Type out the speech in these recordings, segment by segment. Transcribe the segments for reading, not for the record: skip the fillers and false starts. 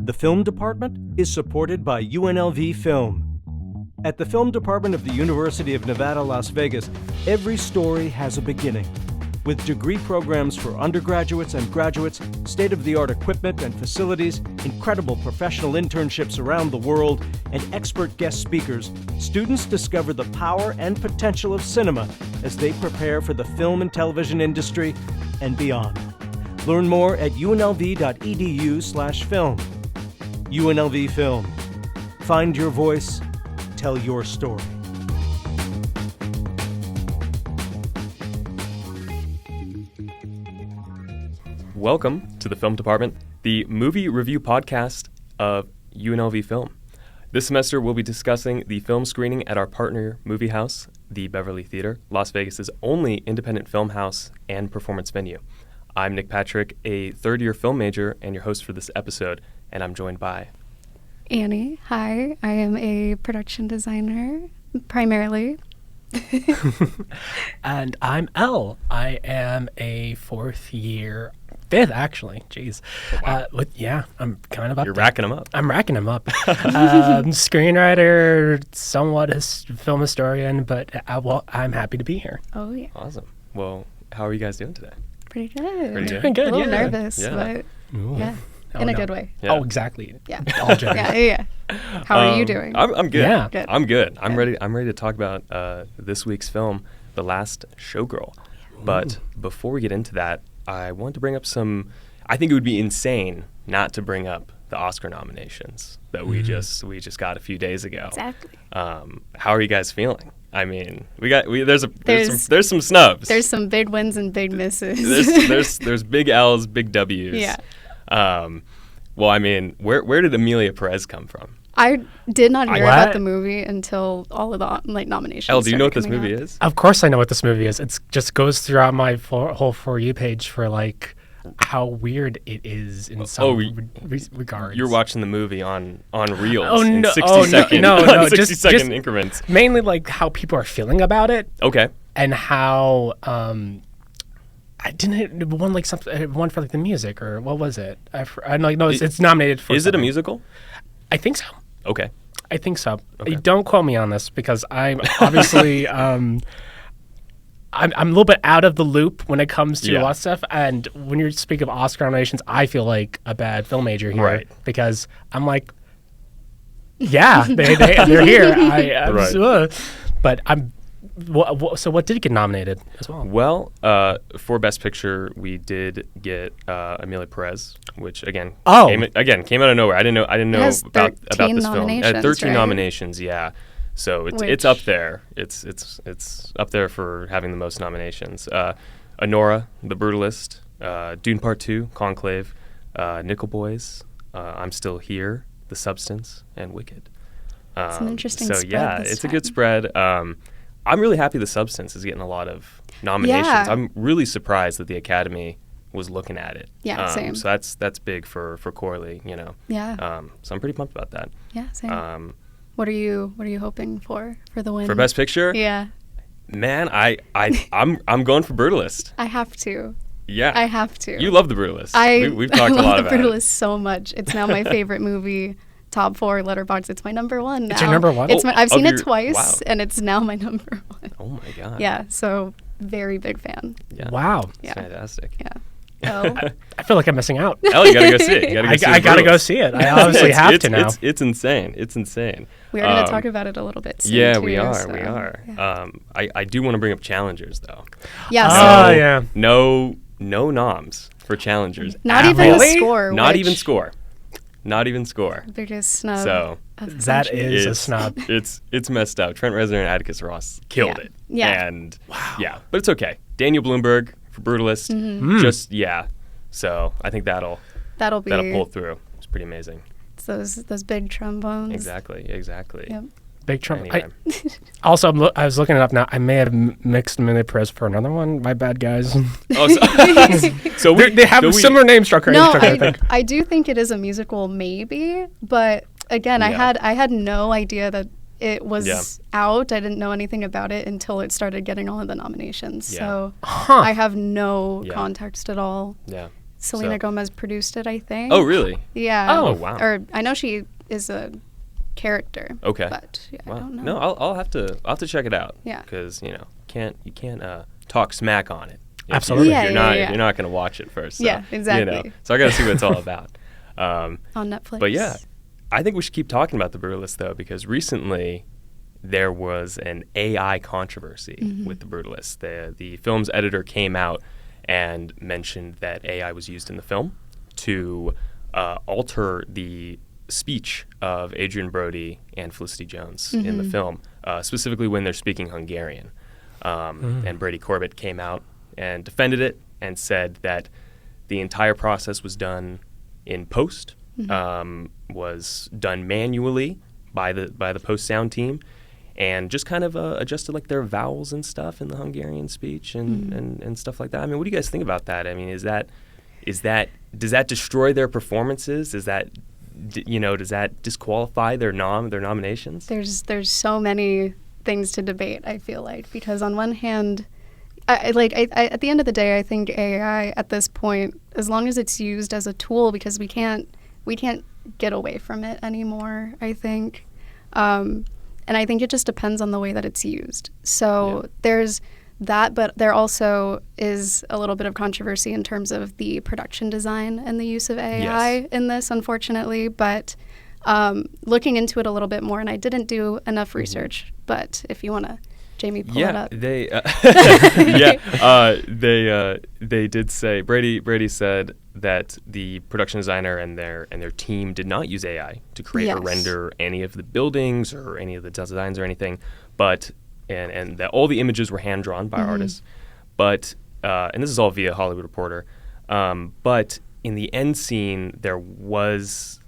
The film department is supported by UNLV Film. At the film department of the University of Nevada, Las Vegas, every story has a beginning. With degree programs for undergraduates and graduates, state-of-the-art equipment and facilities, incredible professional internships around the world, and expert guest speakers, students discover the power and potential of cinema as they prepare for the film and television industry and beyond. Learn more at unlv.edu/film. UNLV Film. Find your voice, tell your story. Welcome to the Film Department, the movie review podcast of UNLV Film. This semester, we'll be discussing the film screening at our partner movie house, the Beverly Theater, Las Vegas's only independent film house and performance venue. I'm Nic Patrick, a third-year film major and your host for this episode, and I'm joined by Annie. Hi, I am a production designer, primarily. And I'm Elle. I am a fifth actually. Jeez. Oh, wow. I'm kind of up. You're there. racking them up. I'm racking them up. Screenwriter, somewhat film historian, but I'm happy to be here. Oh, yeah. Awesome. Well, how are you guys doing today? Pretty good. Pretty Doing good, A little yeah. nervous, but yeah, in a good way. Yeah. Oh, exactly. Yeah. All jokes. Yeah. How are you doing? I'm good. Yeah. Good. I'm good. I'm Good. ready to talk about this week's film, The LAST SHOWGIRL. But before we get into that, I want to bring up I think it would be insane not to bring up the Oscar nominations that we just got a few days ago. Exactly. How are you guys feeling? I mean, there's some snubs. There's some big wins and big misses. there's big L's, big W's. Yeah. Well, I mean, where did Emilia Perez come from? I did not hear What? about the movie until all of the nominations. Elle, do you know what started this coming movie out. is? Of course I know what this movie is. It just goes throughout my whole For You page for like how weird it is in some regards. You're watching the movie on Reels Oh, in no. 60-second No, 60-second just increments. mainly like how people are feeling about it. Okay. And how it won like something. It won for like the music or what was it? I know. No, it's nominated for. Is it a something. musical? I think so. Okay. I think so. Okay. Don't quote me on this because I'm obviously I'm a little bit out of the loop when it comes to a lot of stuff. And when you speak of Oscar nominations, I feel like a bad film major here, Right. Because I'm like, yeah, they're here. But I'm. So what did get nominated as well? Well, for Best Picture, we did get Emilia Perez, which again came out of nowhere. I didn't know has about 13 this film. It had 13 right? nominations, yeah. So it's up there. It's up there for having the most nominations. Anora, The Brutalist, Dune Part 2, Conclave, Nickel Boys, I'm Still Here, The Substance, and Wicked. It's an interesting so spread yeah, this it's a time. good spread. I'm really happy The Substance is getting a lot of nominations. Yeah. I'm really surprised that the Academy was looking at it. Yeah, same. So that's big for Corley, you know. Yeah. So I'm pretty pumped about that. Yeah, same. What are you hoping for the win? For Best Picture? Yeah. Man, I'm going for Brutalist. I have to. Yeah. I have to. You love The Brutalist. We've talked I a lot love about The it. Brutalist so much. It's now my favorite movie. Top 4 Letterboxd. It's my number one now. It's your number one? I've seen it wow. twice, and it's now my number one. Oh my god. Yeah, so very big fan. Yeah. Wow. It's Yeah. fantastic. Yeah. Oh, I feel like I'm missing out. Oh, you gotta go see it. You gotta go see I The gotta go Brutalist. see it. I obviously have to now. It's insane. It's insane. we are going to talk about it a little bit soon, Yeah, too, we are. so, We are. Yeah, I do want to bring up Challengers though. yeah so Oh, yeah. No noms for Challengers. not at even all. the score. Not which even score. Not even score. Biggest snub. So of the That century. is a snub. It's messed up. Trent Reznor and Atticus Ross killed Yeah. it. Yeah. And yeah, but it's okay. Daniel Bloomberg for Brutalist. Mm-hmm. So I think that'll be pull through. It's pretty amazing. those big trombones. Exactly. Yep. Big Trump. Anyway. Also, I was looking it up now. I may have mixed Emilia Perez for another one. My bad, guys. So They have a similar name structure. No, I think. I do think it is a musical, maybe, but again, I had no idea that it was out. I didn't know anything about it until it started getting all of the nominations. Yeah. So Huh. I have no context at all. Yeah. Selena Gomez produced it, I think. Oh, really? Yeah. Oh, wow. Or I know she is a character. Okay. But yeah, Wow. I don't know. No, I'll have to check it out. Yeah. Because you can't talk smack on it. Absolutely. Yeah, You're not going to watch it first. So, Yeah, exactly. So I got to see what it's all about. On Netflix. But yeah, I think we should keep talking about The Brutalist though, because recently there was an AI controversy with The Brutalist. The film's editor came out and mentioned that AI was used in the film to alter the speech of Adrian Brody and Felicity Jones in the film, specifically when they're speaking Hungarian. And Brady Corbett came out and defended it and said that the entire process was done in post, was done manually by the post sound team, and just kind of adjusted like their vowels and stuff in the Hungarian speech and stuff like that. I mean, what do you guys think about that? I mean, does that destroy their performances? Does that disqualify their nominations? There's so many things to debate, I feel like, because on one hand, I at the end of the day, I think AI at this point, as long as it's used as a tool, because we can't get away from it anymore, I think. And I think it just depends on the way that it's used. So there's that, but there also is a little bit of controversy in terms of the production design and the use of AI in this, unfortunately. But looking into it a little bit more, and I didn't do enough research, but if you want to, Jamie, pull it up. They did say, Brady said that the production designer and their team did not use AI to create or render any of the buildings or any of the designs or anything, but and that all the images were hand drawn by artists. But and this is all via Hollywood Reporter. But in the end scene, there's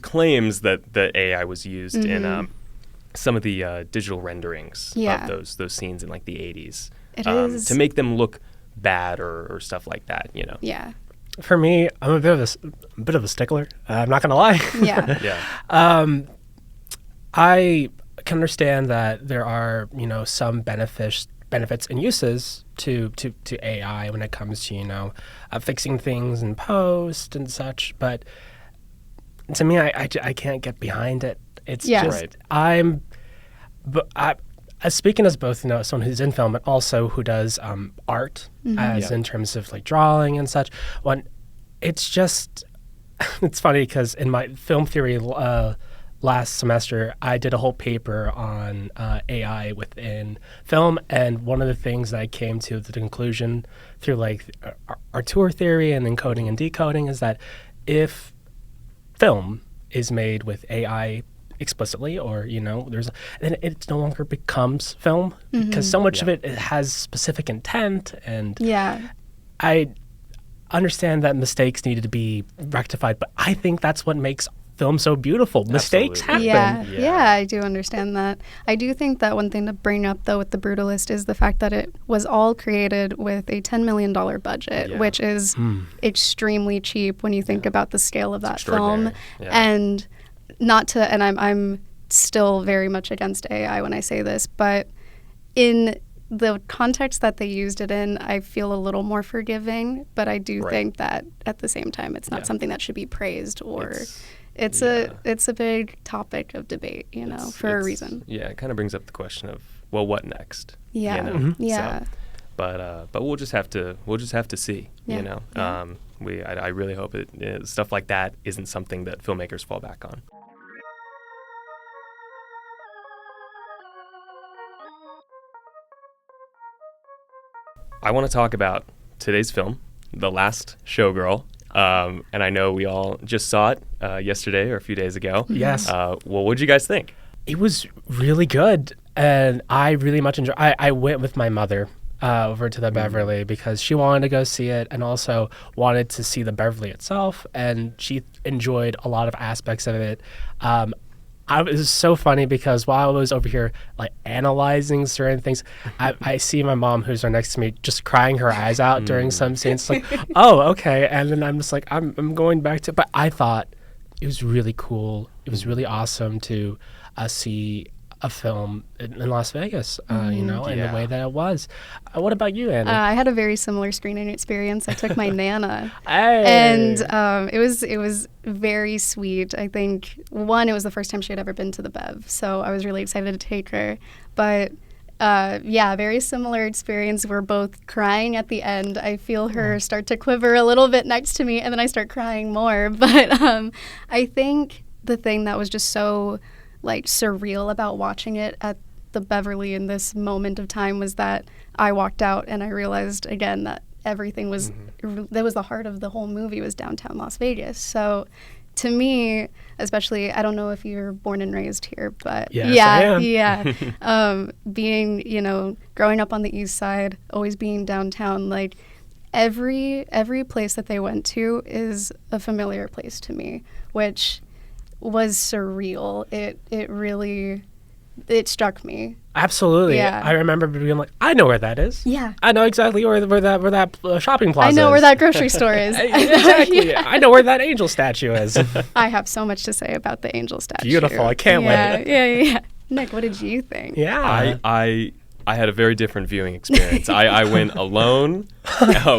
claims that the AI was used in some of the digital renderings of those scenes in like the 80s to make them look bad or stuff like that, Yeah. For me, I'm a bit of a stickler. I'm not gonna lie. Yeah. I can understand that there are some benefits and uses to AI when it comes to fixing things in post and such, but to me, I can't get behind it. It's just speaking as both someone who's in film, but also who does art, in terms of like drawing and such. It's just it's funny because in my film theory last semester, I did a whole paper on AI within film, and one of the things that I came to the conclusion through like auteur theory and encoding and decoding is that if film is made with AI explicitly, or then it no longer becomes film because so much of it has specific intent, and I understand that mistakes needed to be rectified, but I think that's what makes film so beautiful. Mistakes happen. Yeah, I do understand that. I do think that one thing to bring up though with The Brutalist is the fact that it was all created with a $10 million budget, which is extremely cheap when you think about the scale of that film. And I'm still very much against AI when I say this, but in the context that they used it in, I feel a little more forgiving, but I do think that at the same time, it's not something that should be praised, or it's a big topic of debate, for a reason. Yeah, it kind of brings up the question of, well, what next? Yeah. So, but we'll just have to see. I really hope stuff like that isn't something that filmmakers fall back on. I want to talk about today's film, The Last Showgirl. And I know we all just saw it yesterday or a few days ago. Yes. Well, what did you guys think? It was really good, and I really much enjoyed. I went with my mother over to the Beverly because she wanted to go see it, and also wanted to see the Beverly itself, and she enjoyed a lot of aspects of it. It was so funny because while I was over here like analyzing certain things, I see my mom, who's right next to me, just crying her eyes out during some scenes. Like, oh, okay. And then I'm just like, I'm going back to. But I thought it was really cool. It was really awesome to see a film in Las Vegas, in the way that it was. What about you, Annie? I had a very similar screening experience. I took my Nana, Hey. and it was very sweet. I think it was the first time she had ever been to the Bev, so I was really excited to take her. But very similar experience. We're both crying at the end. I feel her start to quiver a little bit next to me, and then I start crying more. But I think the thing that was just so surreal about watching it at the Beverly in this moment of time was that I walked out and I realized again that everything was that was the heart of the whole movie, was downtown Las Vegas. So to me, especially, I don't know if you're born and raised here, but yes, I am. Being, growing up on the east side, always being downtown, every place that they went to is a familiar place to me, which was surreal. It really struck me. Absolutely. Yeah. I remember being like, I know where that is. Yeah. I know exactly where that shopping plaza is. I know where that grocery store is. Exactly. Yeah. I know where that angel statue is. I have so much to say about the angel statue. Beautiful. I can't wait. Yeah. Nick, what did you think? Yeah. I had a very different viewing experience. I went alone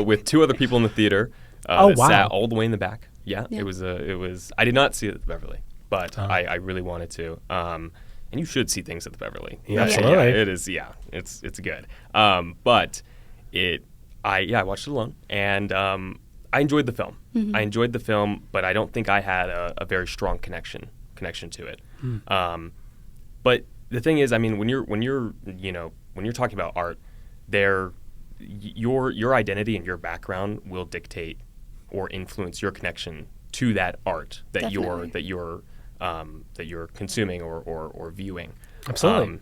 with two other people in the theater. Wow. Sat all the way in the back. Yeah. It was. I did not see it at the Beverly, but I really wanted to. And you should see things at the Beverly. Yeah, absolutely. It is. Yeah, it's good. But I watched it alone, and I enjoyed the film. Mm-hmm. I enjoyed the film, but I don't think I had a very strong connection to it. But the thing is, I mean, when you're talking about art, your identity and your background will dictate or influence your connection to that art that you're consuming or viewing. Absolutely.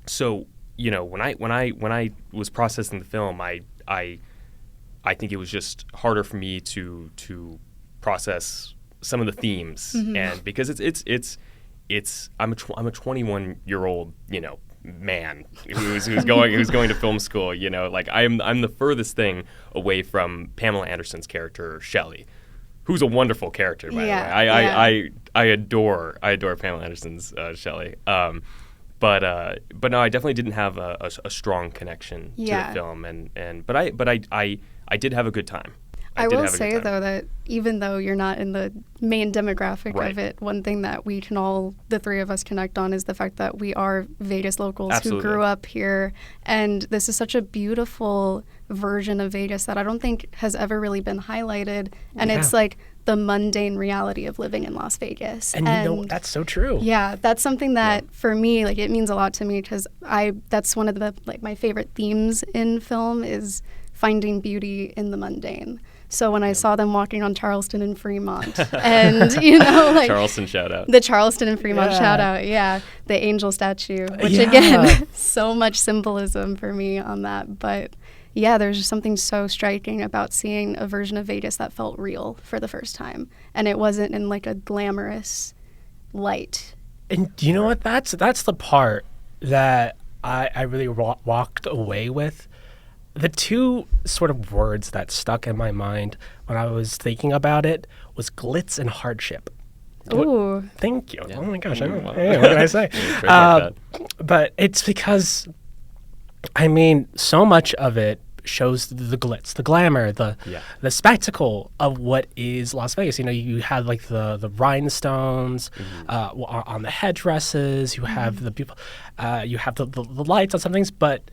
So when I was processing the film, I think it was just harder for me to process some of the themes, and because I'm a 21-year-old man who's going to film school. I'm the furthest thing away from Pamela Anderson's character Shelley, who's a wonderful character, by the way. I adore Pamela Anderson's Shelley. But no, I definitely didn't have a strong connection to the film, but I did have a good time. I will say, though, that even though you're not in the main demographic of it, one thing that we can all, the three of us, connect on is the fact that we are Vegas locals who grew up here. And this is such a beautiful version of Vegas that I don't think has ever really been highlighted. And it's the mundane reality of living in Las Vegas. And that's so true. Yeah, that's something that for me, it means a lot to me, because that's one of the my favorite themes in film is finding beauty in the mundane. So when I saw them walking on Charleston and Fremont, and Charleston shout out, the Charleston and Fremont shout out, the angel statue, which again, so much symbolism for me on that. But there's just something so striking about seeing a version of Vegas that felt real for the first time, and it wasn't in a glamorous light. And you know what? That's the part that I really walked away with. The two sort of words that stuck in my mind when I was thinking about it was glitz and hardship. Ooh. Thank you. Yeah. Oh my gosh. What can I say? But it's because, so much of it shows the glitz, the glamour, the spectacle of what is Las Vegas. You have the rhinestones on the headdresses. You have the people. You have the lights on some things, but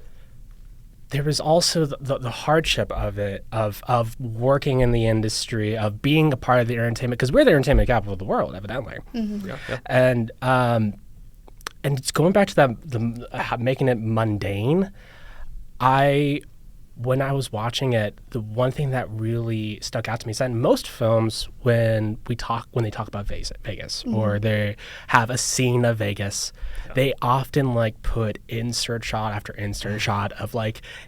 there is also the hardship of it, of working in the industry, of being a part of the entertainment, because we're the entertainment capital of the world, evidently. And it's going back to that, making it mundane. When I was watching it, the one thing that really stuck out to me is that in most films, when they talk about Vegas, or they have a scene of Vegas, they often put insert shot after insert shot of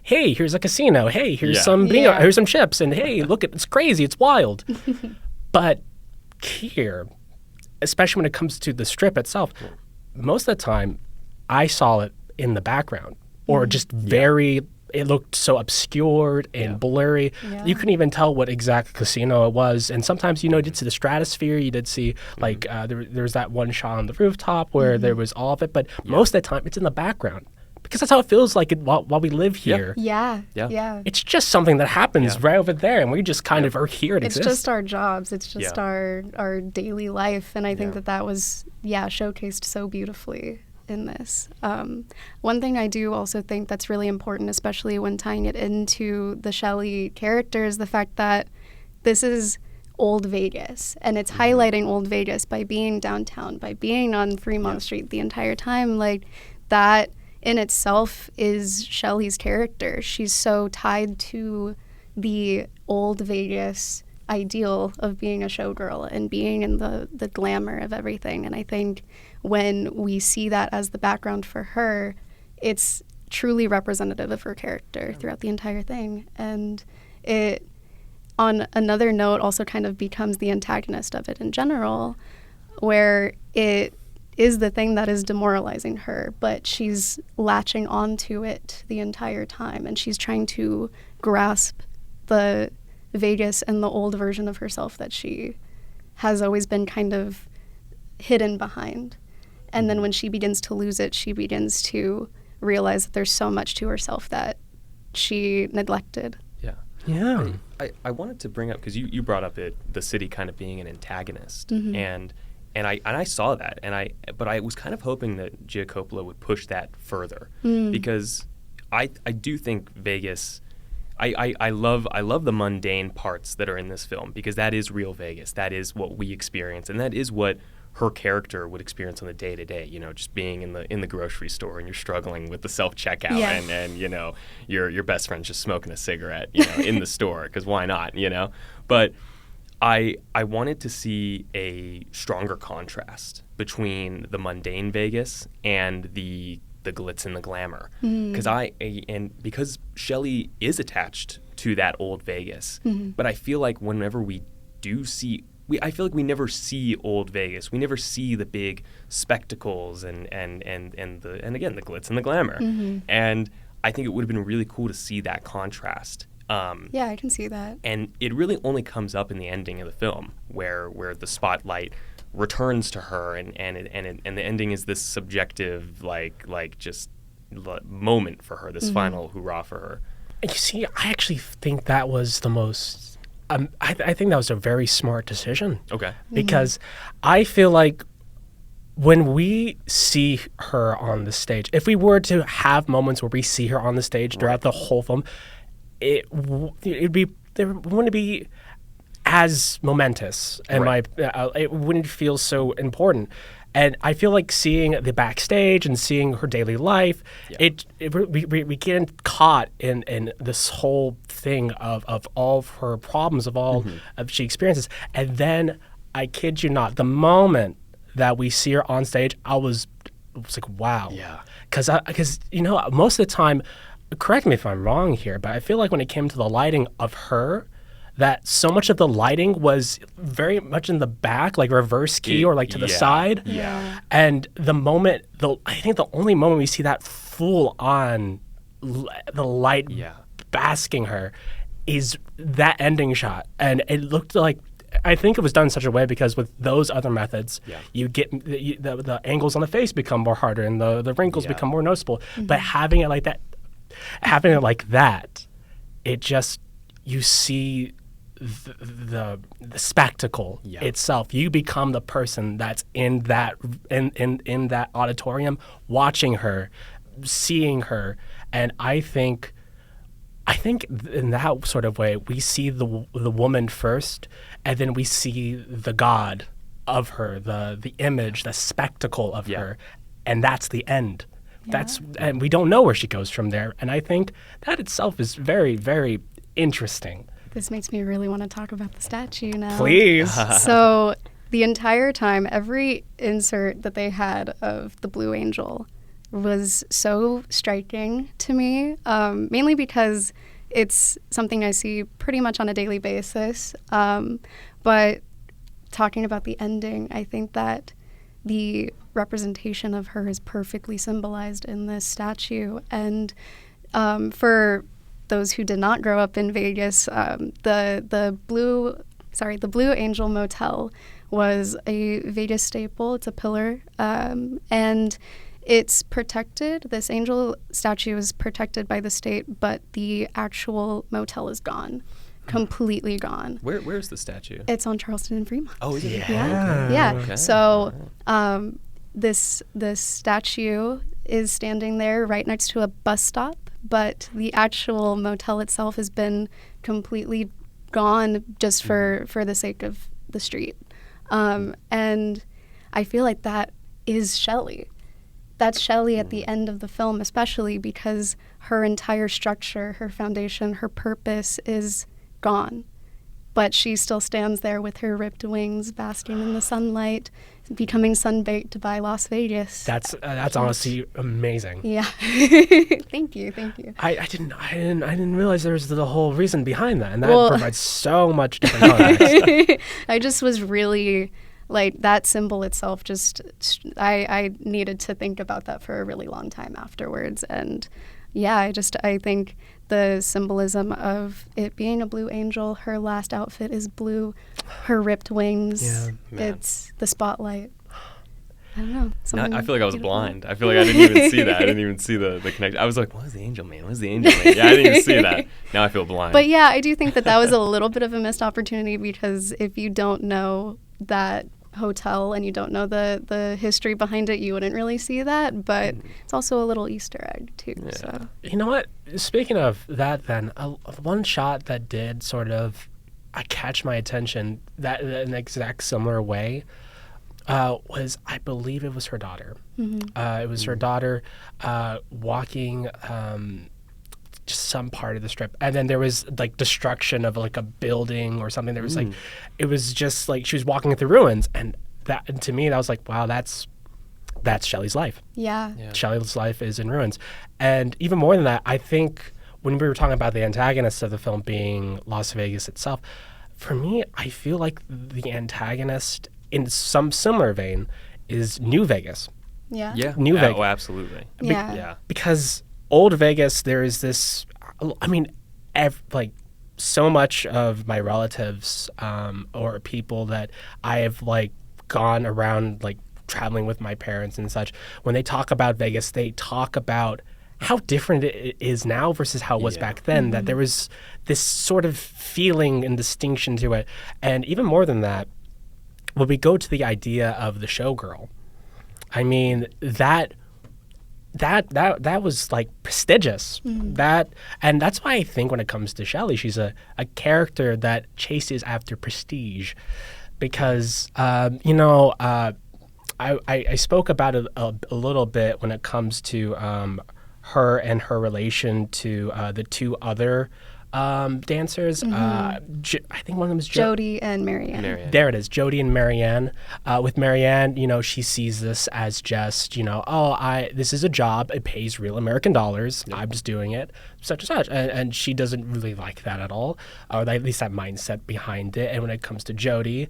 hey, here's a casino, hey, here's some bingo, here's some chips, and hey, look, it's crazy, it's wild. But here, especially when it comes to the strip itself, most of the time, I saw it in the background, or just very it looked so obscured and blurry. Yeah. You couldn't even tell what exact casino it was. And sometimes, you did see the stratosphere. You did see, like, there was that one shot on the rooftop where there was all of it. But most of the time, it's in the background. Because that's how it feels like while we live here. Yeah. It's just something that happens right over there, and we just kind of are here. It It's exists. just our jobs. It's just our daily life. And I think that was, showcased so beautifully in this. One thing I do also think that's really important, especially when tying it into the Shelley character, is the fact that this is old Vegas, and it's highlighting old Vegas by being downtown, by being on Fremont Street the entire time. Like, that in itself is Shelley's character. She's so tied to the old Vegas ideal of being a showgirl and being in the glamour of everything. And I think when we see that as the background for her, it's truly representative of her character throughout the entire thing. And it, on another note, also kind of becomes the antagonist of it in general, where it is the thing that is demoralizing her, but she's latching onto it the entire time, and she's trying to grasp the Vegas and the old version of herself that she has always been kind of hidden behind. And then when she begins to lose it, she begins to realize that there's so much to herself that she neglected. Yeah. I wanted to bring up, because you brought up the city kind of being an antagonist, and I saw that, but I was kind of hoping that Gia Coppola would push that further, because I do think Vegas. I love the mundane parts that are in this film, because that is real Vegas. That is what we experience, and that is what her character would experience on the day to day. Just being in the grocery store, and you're struggling with the self checkout, and your best friend's just smoking a cigarette, in the store, because why not, But I wanted to see a stronger contrast between the mundane Vegas and the glitz and the glamour, because Shelley is attached to that old Vegas, but I feel like whenever we do see, I feel like we never see old Vegas. We never see the big spectacles and again the glitz and the glamour, and I think it would have been really cool to see that contrast. Yeah, I can see that. And it really only comes up in the ending of the film, where the spotlight returns to her, and the ending is this subjective just moment for her, this final hurrah for her. You see, I actually think that was the most. I think that was a very smart decision. Okay. Because I feel like when we see her on the stage, if we were to have moments where we see her on the stage throughout the whole film, there wouldn't be as momentous, and it wouldn't feel so important. And I feel like seeing the backstage and seeing her daily life, we get caught in this whole thing of all of her problems, of all of she experiences. And then, I kid you not, the moment that we see her on stage, I was like, wow. Yeah. Because most of the time, correct me if I'm wrong here, but I feel like when it came to the lighting of her, that so much of the lighting was very much in the back, like reverse key or like to the side. Yeah. And I think the only moment we see that full on the light basking her is that ending shot. And it looked like, I think it was done in such a way because with those other methods, you get the angles on the face become more harder and the wrinkles become more noticeable. But having it like that, it just, you see the spectacle itself. You become the person that's in that in that auditorium, watching her, seeing her, and I think in that sort of way we see the woman first, and then we see the god of her, the image, the spectacle of her, and that's the end. And we don't know where she goes from there, and I think that itself is very, very interesting. This makes me really want to talk about the statue now. Please. So the entire time, every insert that they had of the Blue Angel was so striking to me, mainly because it's something I see pretty much on a daily basis. But talking about the ending, I think that the representation of her is perfectly symbolized in this statue. And For those who did not grow up in Vegas, the Blue Angel Motel was a Vegas staple. It's a pillar, and it's protected. This angel statue is protected by the state, but the actual motel is gone. Completely gone. Where's the statue? It's on Charleston and Fremont. Oh, is it? Yeah. Okay. So this statue is standing there right next to a bus stop, but the actual motel itself has been completely gone just for the sake of the street. And I feel like that is Shelley. That's Shelley at the end of the film, especially because her entire structure, her foundation, her purpose is gone. But she still stands there with her ripped wings, basking in the sunlight, becoming sunbaked by Las Vegas. That's honestly amazing. Yeah. Thank you. I didn't realize there was the whole reason behind that, and that provides so much different context. I just was really like that symbol itself. Just I needed to think about that for a really long time afterwards, and yeah, I think the symbolism of it being a blue angel, her last outfit is blue, her ripped wings, it's the spotlight. I don't know. I feel like I was blind. I feel like I didn't even see that. I didn't even see the connection. I was like, what was the angel man? What was the angel man? Yeah, I didn't even see that. Now I feel blind. But yeah, I do think that was a little bit of a missed opportunity, because if you don't know that hotel and you don't know the history behind it, you wouldn't really see that, but it's also a little Easter egg too. Yeah. So you know what, speaking of that, then one shot that did sort of catch my attention that in an exact similar way was, I believe it was her daughter. It was her daughter walking just some part of the strip, and then there was like destruction of like a building or something. There was like, it was just like she was walking through ruins, and that, to me, that was like, wow, that's Shelley's life. Yeah. Shelley's life is in ruins. And even more than that, I think when we were talking about the antagonist of the film being Las Vegas itself, for me, I feel like the antagonist in some similar vein is New Vegas. Yeah. New Vegas. Oh, absolutely. Yeah. Because old Vegas, there is this, I mean, like so much of my relatives or people that I have like gone around like traveling with my parents and such, when they talk about Vegas, they talk about how different it is now versus how it was back then, that there was this sort of feeling and distinction to it. And even more than that, when we go to the idea of the showgirl, I mean, that was like prestigious. And that's why I think when it comes to Shelley, she's a character that chases after prestige, because I spoke about it a little bit when it comes to her and her relation to the two other dancers. I think one of them is Jody and Marianne. There it is, Jody and Marianne. With Marianne, she sees this as just, this is a job. It pays real American dollars. I'm just doing it, such and such. And she doesn't really like that at all, or at least that mindset behind it. And when it comes to Jody,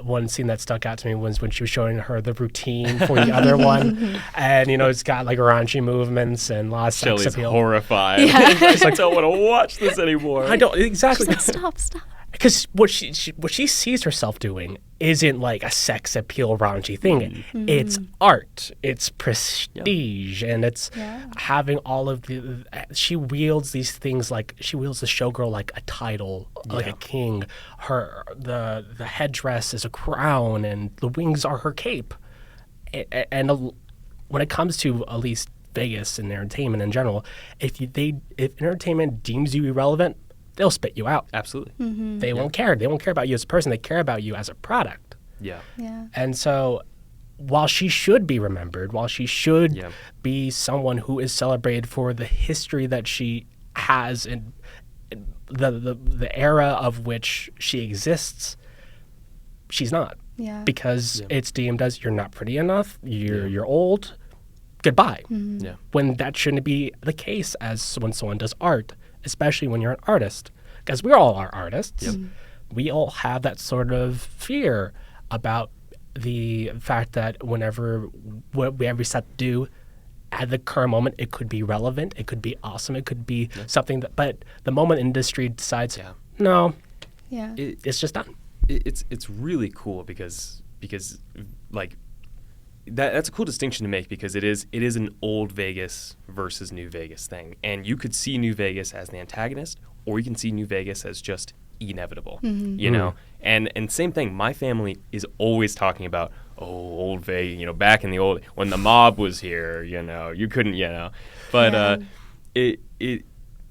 one scene that stuck out to me was when she was showing her the routine for the other one. And, it's got like raunchy movements and lots of sex appeal. Shelley's horrified. She's like, I don't want to watch this anymore. I don't, exactly. She's like, stop. Because what she sees herself doing isn't like a sex appeal raunchy thing. It's art. It's prestige, and it's having all of the. She wields these things like she wields the showgirl like a title, like a king. The headdress is a crown, and the wings are her cape. And when it comes to at least Vegas and entertainment in general, if entertainment deems you irrelevant, they'll spit you out. Absolutely. They won't care. They won't care about you as a person. They care about you as a product. Yeah. And so while she should be remembered, while she should be someone who is celebrated for the history that she has in the era of which she exists, she's not. Yeah. Because it's deemed as you're not pretty enough, you're old, goodbye. Yeah. When that shouldn't be the case as when someone does art, especially when you're an artist. Because we all are artists. We all have that sort of fear about the fact that whenever we set to do, at the current moment, it could be relevant, it could be awesome, it could be something that, but the moment industry decides, no, it's just done. It's really cool because like that's a cool distinction to make, because it is an old Vegas versus New Vegas thing, and you could see New Vegas as the antagonist, or you can see New Vegas as just inevitable, you know. And same thing. My family is always talking about, old Vegas, you know, back in the old, when the mob was here, you know, you couldn't, you know. But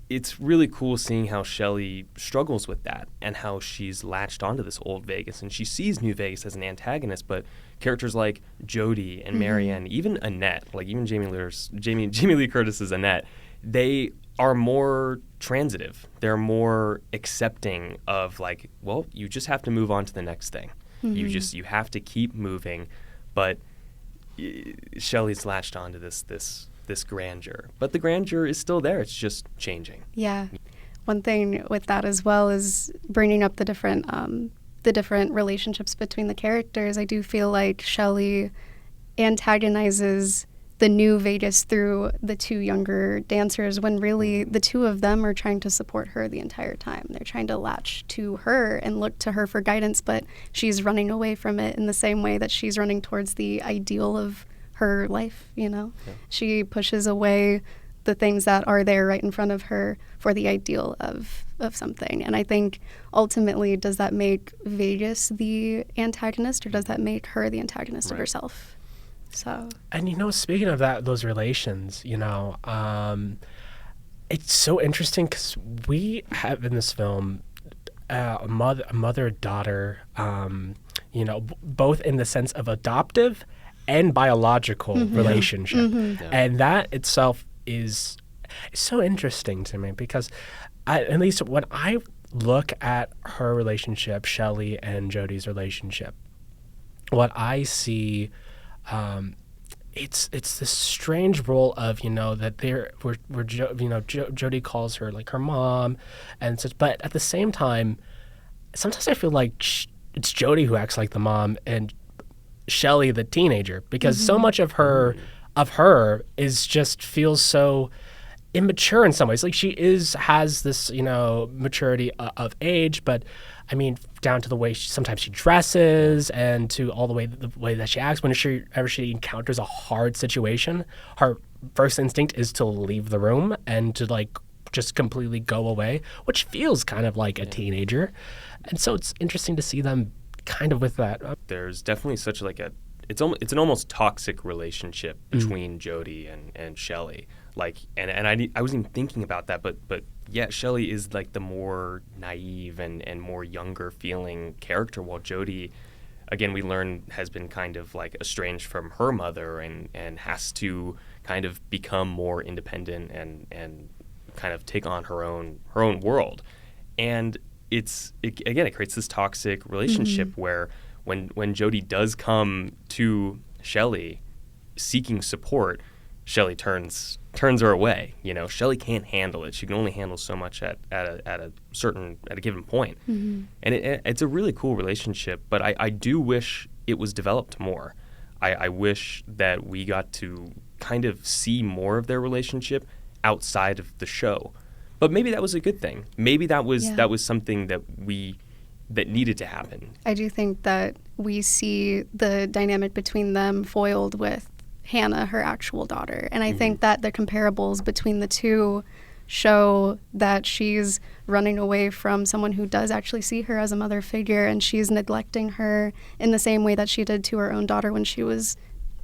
it's really cool seeing how Shelley struggles with that, and how she's latched onto this old Vegas, and she sees New Vegas as an antagonist. But characters like Jody and Marianne, even Annette, like even Jamie Lee Curtis's Annette, they are more transitive. They're more accepting of, like, well, you just have to move on to the next thing. You have to keep moving. But Shelley's latched onto this grandeur, but the grandeur is still there. It's just changing. Yeah. One thing with that as well is bringing up the different relationships between the characters. I do feel like Shelley antagonizes the new Vegas through the two younger dancers, when really the two of them are trying to support her the entire time. They're trying to latch to her and look to her for guidance, but she's running away from it in the same way that she's running towards the ideal of her life, you know. She pushes away the things that are there right in front of her for the ideal of something. And I think ultimately, does that make Vegas the antagonist, or does that make her the antagonist of herself? So, and you know, speaking of that, those relations, you know, it's so interesting because we have in this film a mother-daughter, you know, both in the sense of adoptive and biological relationship. And that itself is so interesting to me, because at least when I look at her relationship, Shelley and Jody's relationship, what I see, it's this strange role of, you know, that Jody calls her like her mom and such, but at the same time, sometimes I feel like it's Jody who acts like the mom and Shelley the teenager, because so much of her is just feels so immature in some ways. Like she has this, you know, maturity of age, but I mean, down to the way sometimes she dresses, and to all the way that she acts. Whenever she encounters a hard situation, her first instinct is to leave the room and to like just completely go away, which feels kind of like a teenager. And so it's interesting to see them kind of with that. There's definitely such like it's an almost toxic relationship between Jody and Shelley. Like, and I wasn't even thinking about that, but yeah, Shelley is like the more naive and more younger feeling character, while Jody, again, we learn, has been kind of like estranged from her mother and has to kind of become more independent and kind of take on her own world. And it creates this toxic relationship where when Jody does come to Shelley seeking support, Shelley turns her away. You know, Shelley can't handle it. She can only handle so much at a given point. And it's a really cool relationship, but I do wish it was developed more. I wish that we got to kind of see more of their relationship outside of the show. But maybe that was a good thing. Maybe that was something that needed to happen. I do think that we see the dynamic between them foiled with Hannah, her actual daughter. And I think that the comparables between the two show that she's running away from someone who does actually see her as a mother figure, and she's neglecting her in the same way that she did to her own daughter when she was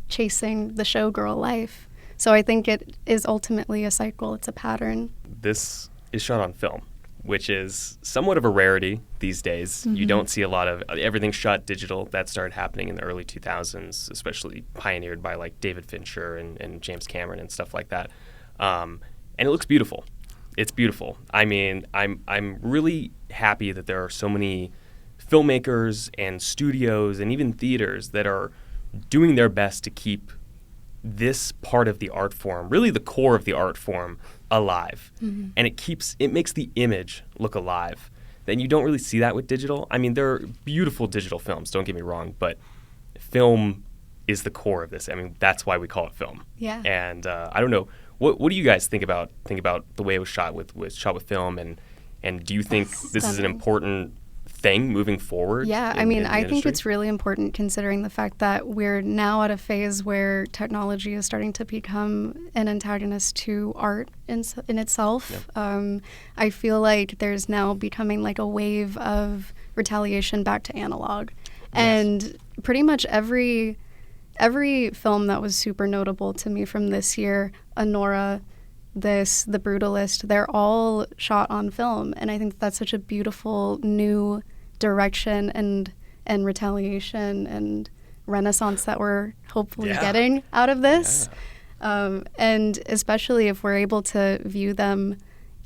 chasing the showgirl life. So I think it is ultimately a cycle. It's a pattern. This is shot on film, which is somewhat of a rarity these days. You don't see a lot of everything shot digital. That started happening in the early 2000s, especially pioneered by like David Fincher and James Cameron and stuff like that. And it looks beautiful. It's beautiful. I mean, I'm really happy that there are so many filmmakers and studios and even theaters that are doing their best to keep this part of the art form, really the core of the art form, alive. And it makes the image look alive. Then you don't really see that with digital. I mean, there are beautiful digital films, don't get me wrong, but film is the core of this. I mean, that's why we call it film. Yeah. And I don't know, what do you guys think about the way it was shot with film, and do you think this is an important thing moving forward? Yeah, I think it's really important considering the fact that we're now at a phase where technology is starting to become an antagonist to art in itself. Yeah. I feel like there's now becoming like a wave of retaliation back to analog. Yes. And pretty much every film that was super notable to me from this year, Anora, The Brutalist, they're all shot on film. And I think that's such a beautiful new direction and retaliation and renaissance that we're hopefully getting out of this. Yeah. And especially if we're able to view them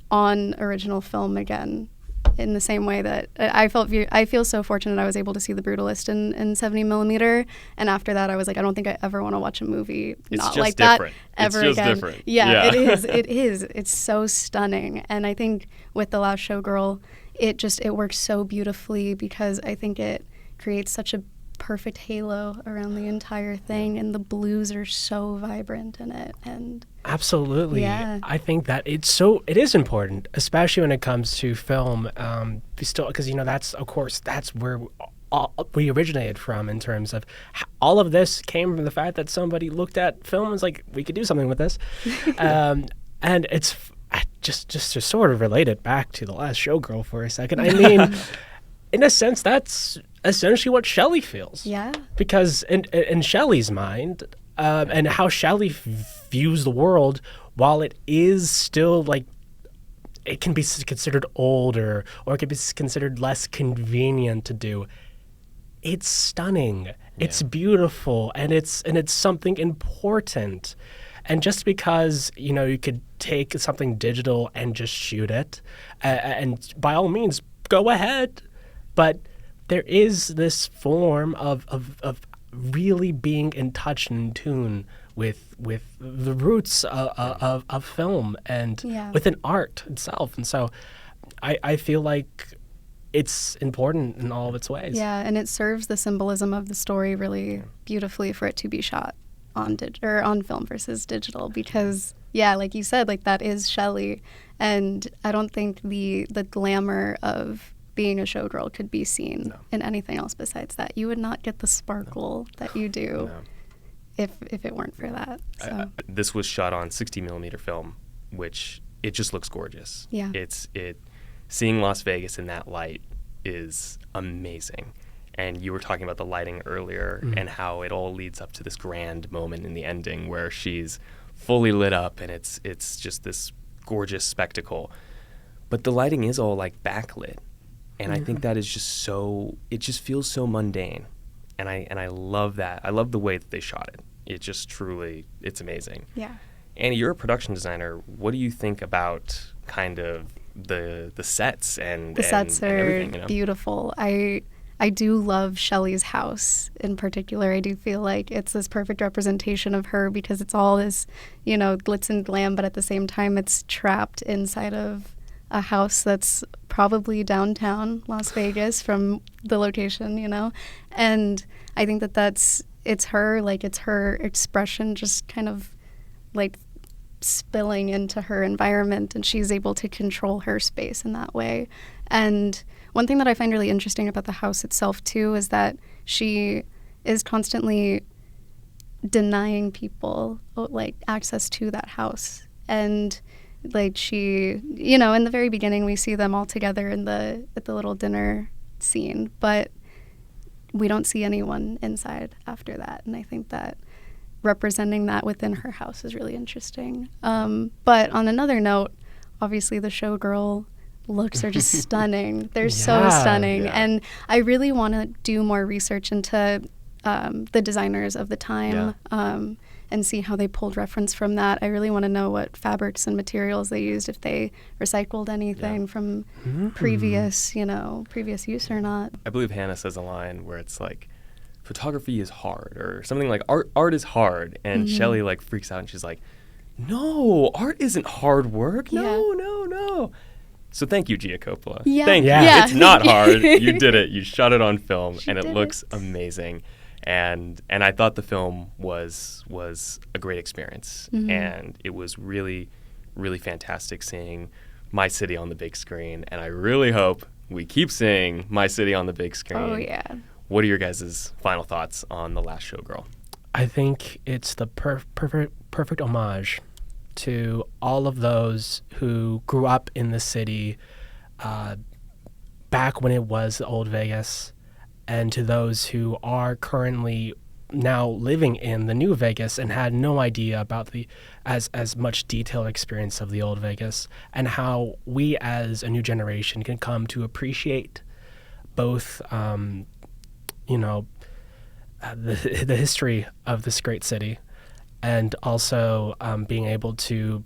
on original film again in the same way that I feel so fortunate I was able to see The Brutalist in 70 millimeter, and after that I was like, I don't think I ever want to watch a movie not like different. That ever it's just again. Different. Yeah, it is. It's so stunning, and I think with The Last Showgirl, it works so beautifully because I think it creates such a perfect halo around the entire thing, and the blues are so vibrant in it. And absolutely, yeah. I think that it is important, especially when it comes to film. Because that's where we originated from in terms of all of this came from the fact that somebody looked at film and was like, we could do something with this, and it's just to sort of relate it back to The Last Showgirl for a second. I mean, in a sense, that's essentially what Shelley feels. Yeah. Because in Shelley's mind, and how Shelley views the world, while it is still like, it can be considered older or it can be considered less convenient to do, it's stunning. Yeah. It's beautiful, and it's something important. And just because, you could take something digital and just shoot it, and by all means, go ahead. But there is this form of really being in touch and in tune with the roots of film and within art itself. And so I feel like it's important in all of its ways. Yeah, and it serves the symbolism of the story really beautifully for it to be shot on film versus digital, because like you said, like that is Shelley, and I don't think the glamour of being a showgirl could be seen in anything else besides that. You would not get the sparkle that you do if it weren't for that. So. This was shot on 60 millimeter film, which it just looks gorgeous. Yeah, seeing Las Vegas in that light is amazing. And you were talking about the lighting earlier and how it all leads up to this grand moment in the ending where she's fully lit up and it's just this gorgeous spectacle. But the lighting is all like backlit. And I think that is just it just feels so mundane. And I love that. I love the way that they shot it. It just truly, it's amazing. Yeah. Annie, you're a production designer. What do you think about kind of the sets and the sets and are everything, beautiful. I do love Shelley's house in particular. I do feel like it's this perfect representation of her because it's all this, glitz and glam, but at the same time it's trapped inside of a house that's probably downtown Las Vegas from the location, And I think it's her expression just kind of like spilling into her environment, and she's able to control her space in that way. And one thing that I find really interesting about the house itself too is that she is constantly denying people like access to that house. And like she, in the very beginning we see them all together at the little dinner scene, but we don't see anyone inside after that. And I think that representing that within her house is really interesting. But on another note, obviously the showgirl looks are just stunning. They're so stunning. Yeah. And I really want to do more research into the designers of the time and see how they pulled reference from that. I really want to know what fabrics and materials they used, if they recycled anything from previous use or not. I believe Hannah says a line where it's like, photography is hard, or something like art is hard. And Shelley like freaks out and she's like, no, art isn't hard work. No. So thank you, Gia Coppola. Yeah. Thank you. It's not hard. You did it. You shot it on film, and it looks amazing. And I thought the film was a great experience, and it was really, really fantastic seeing My City on the big screen. And I really hope we keep seeing My City on the big screen. Oh, yeah. What are your guys' final thoughts on The Last Showgirl? I think it's the perfect homage to all of those who grew up in the city back when it was the old Vegas, and to those who are currently now living in the new Vegas and had no idea about the as much detailed experience of the old Vegas, and how we as a new generation can come to appreciate both the history of this great city, and also being able to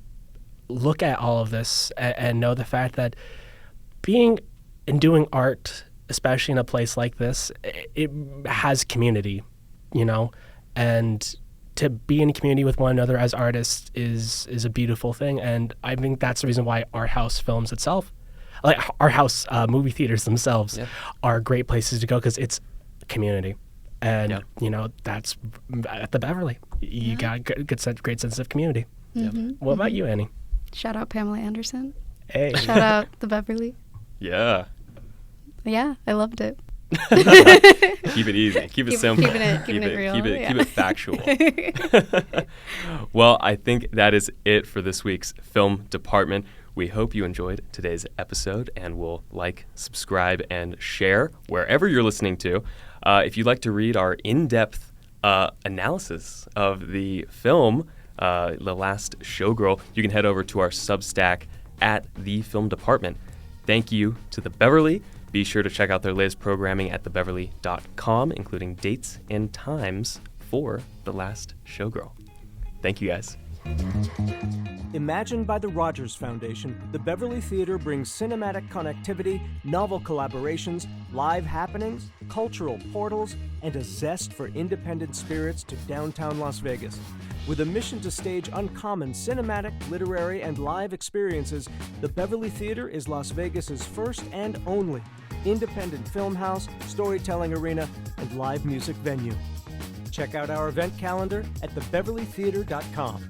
look at all of this and know the fact that being and doing art, especially in a place like this, it has community, and to be in community with one another as artists is a beautiful thing. And I think that's the reason why art house films itself, like art house movie theaters themselves, are great places to go, because it's community. And, that's at the Beverly. You got a great sense of community. What about you, Annie? Shout out Pamela Anderson. Hey. Shout out the Beverly. Yeah. Yeah, I loved it. Keep it easy. Keep it simple. Keeping it real. Keep it factual. Well, I think that is it for this week's Film Department. We hope you enjoyed today's episode, and will like, subscribe, and share wherever you're listening to. If you'd like to read our in-depth analysis of the film, The Last Showgirl, you can head over to our Substack at The Film Department. Thank you to the Beverly. Be sure to check out their latest programming at thebeverly.com, including dates and times for The Last Showgirl. Thank you, guys. Imagined by the Rogers Foundation, the Beverly Theater brings cinematic connectivity, novel collaborations, live happenings, cultural portals, and a zest for independent spirits to downtown Las Vegas. With a mission to stage uncommon cinematic, literary, and live experiences, the Beverly Theater is Las Vegas's first and only independent film house, storytelling arena, and live music venue. Check out our event calendar at thebeverlytheater.com.